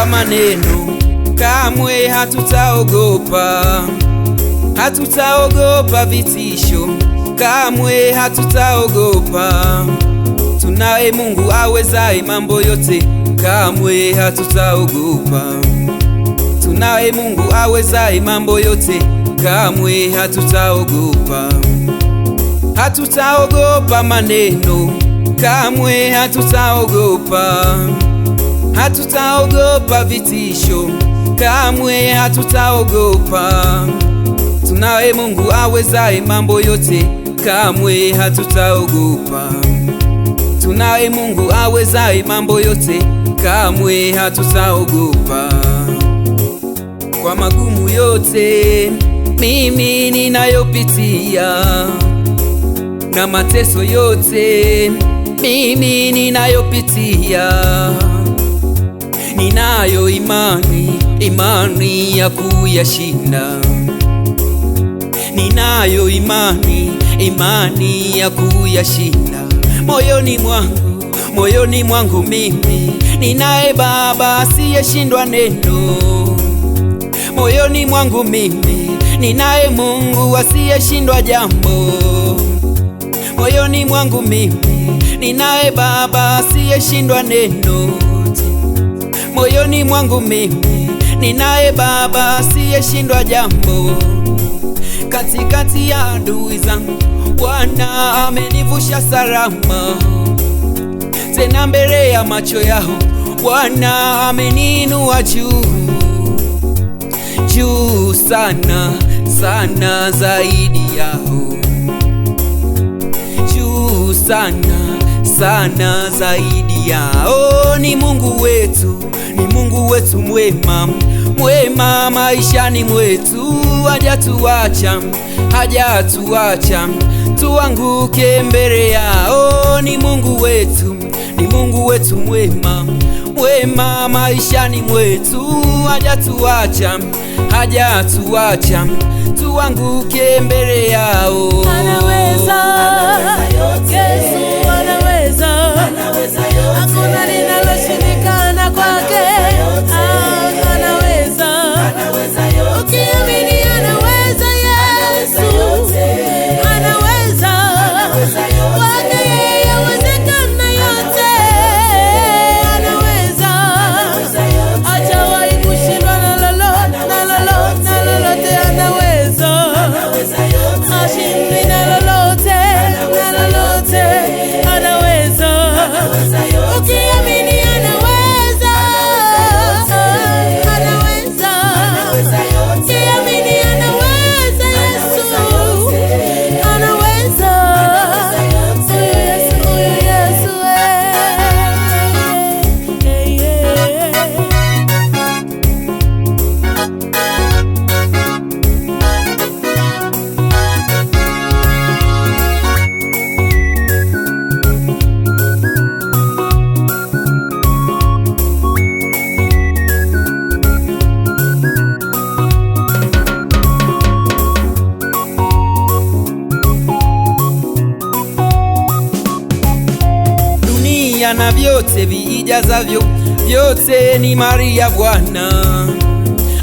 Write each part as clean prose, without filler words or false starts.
maneno, kamwe hatutaogopa. Hatutaogopa vitisho, kamwe hatutaogopa. Tunaye Mungu awezaye mambo yote, kamwe hatutaogopa. Tunaye Mungu awezaye mambo yote, kamwe hatutaogopa. Hatutaogopa maneno, kamwe hatutaogopa. Hatutaogopa vitisho, kamwe hatutaogopa. Tunaye Mungu awezaye mambo yote, kamwe hatutaogopa. Tunaye Mungu awezaye mambo yote, kamwe hatutaogopa. Kwa magumu yote mimi ninayopitia, na mateso yote mimi ninayopitia, ninayo imani ya kuyashinda. Ninayo imani ya kuyashinda. Moyoni mwangu mimi ninaye Baba asiyeshindwa neno. Moyoni mwangu mimi ninaye Mungu asiyeshindwa jambo. Moyoni mwangu mimi ninaye Baba asiyeshindwa neno. Moyoni mwangu mimi ninaye Baba asiyeshindwa jambo. Katikati ya adui zangu Bwana amenivusha salama. Tena mbele ya macho yao Bwana ameniinua juu. Juu sana sana zaidi yao. Juu sana sana zaidi yao. Ni Mungu wetu mwema, mwema maishani mwetu. Hajatuacha tuanguke mbele yao. Ni Mungu wetu mwema, mwema maishani mwetu. Hajatuacha tuanguke mbele yao. Anaweza Yesu, anaweza hakuna linaloshindikana kwake. Anaweza ukiamini, anaweza Yesu, anaweza kwake yeye yawezekana yote. Anaweza hajawahi kushindwa na lolote. Anaweza hashindwi na lolote. Anaweza ukiamini, anaweza ukiamini, anaweza Yesu, anaweza huyu Yesu. Dunia na vyote viijazavyo, vyote ni mali ya Bwana.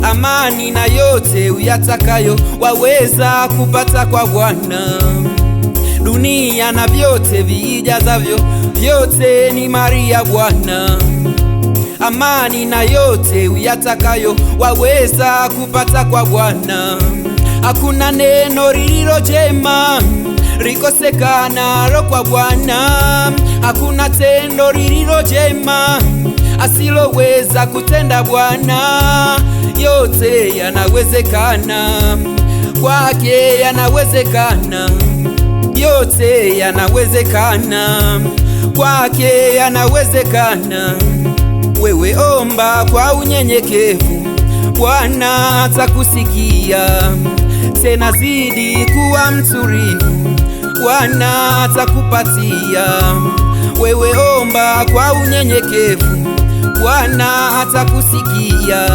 Amani na yote uyatakayo waweza kupata kwa Bwana. Dunia na vyote viijazavyo, vyote ni mali ya Bwana. Amani na yote uyatakayo waweza kupata kwa Bwana. Hakuna neno lililo jema likosekanalo kwa Bwana. Hakuna tendo lililo jema asiloweza kutenda Bwana. Yote yanawezekana kwake, yanawezekana. Yote yanawezekana kwake, yanawezekana. Wewe omba kwa unyenyekevu, Bwana atakusikia. Tena zidi kuwa mtulivu, Bwana atakupatia. Wewe omba kwa unyenyekevu, Bwana atakusikia.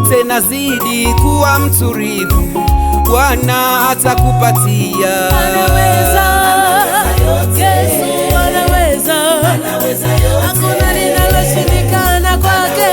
Tena zidi kuwa mtulivu, Bwana atakupatia. Anaweza Yesu, anaweza hakuna linaloshindikana kwake.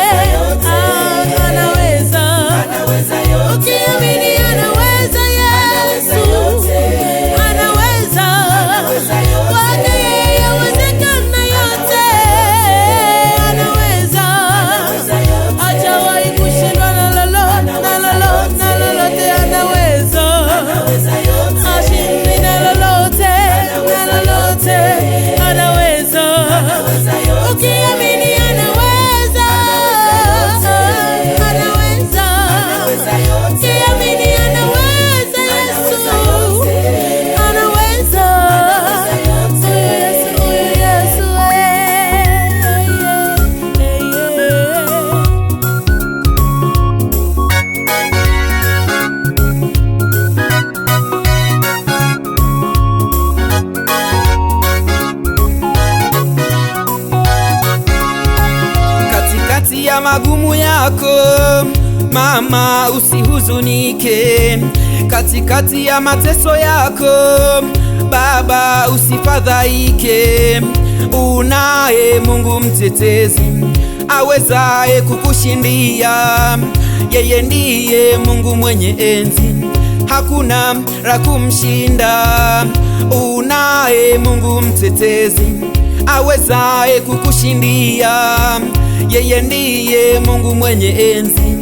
Mama, usihuzunike katikati ya mateso yako. Baba, usifadhaike, unaye Mungu mtetezi awezaye kukushindia. Yeye ndiye Mungu mwenye enzi, hakuna la kumshinda. Unaye Mungu mtetezi awezaye kukushindia. Yeye ndiye Mungu mwenye enzi,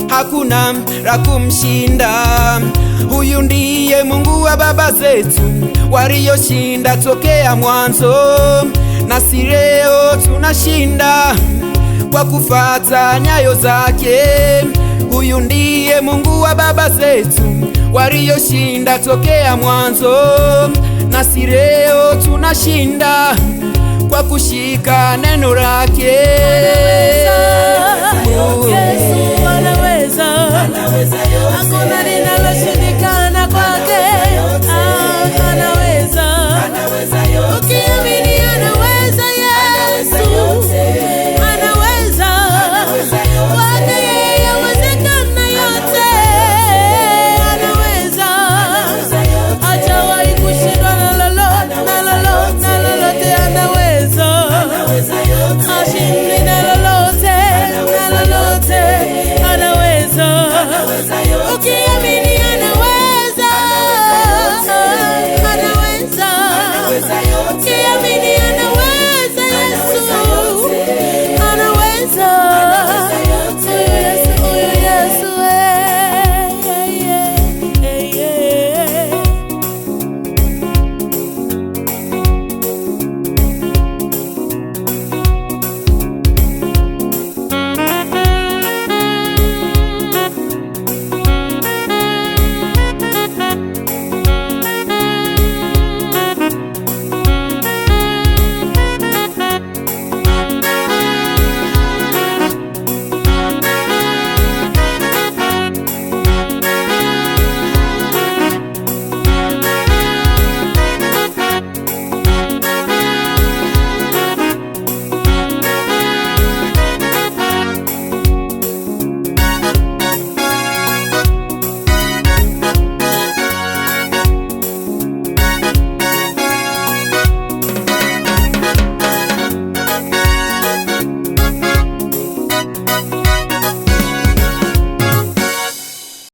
hakuna la kumshinda. Huyu ndiye Mungu wa baba zetu walioshinda tokea mwanzo, nasi leo tunashinda kwa kufuata nyayo zake. Huyu ndiye Mungu wa baba zetu walioshinda tokea mwanzo, nasi leo tunashinda kwa kushika neno lake. Yesu anaweza, hakuna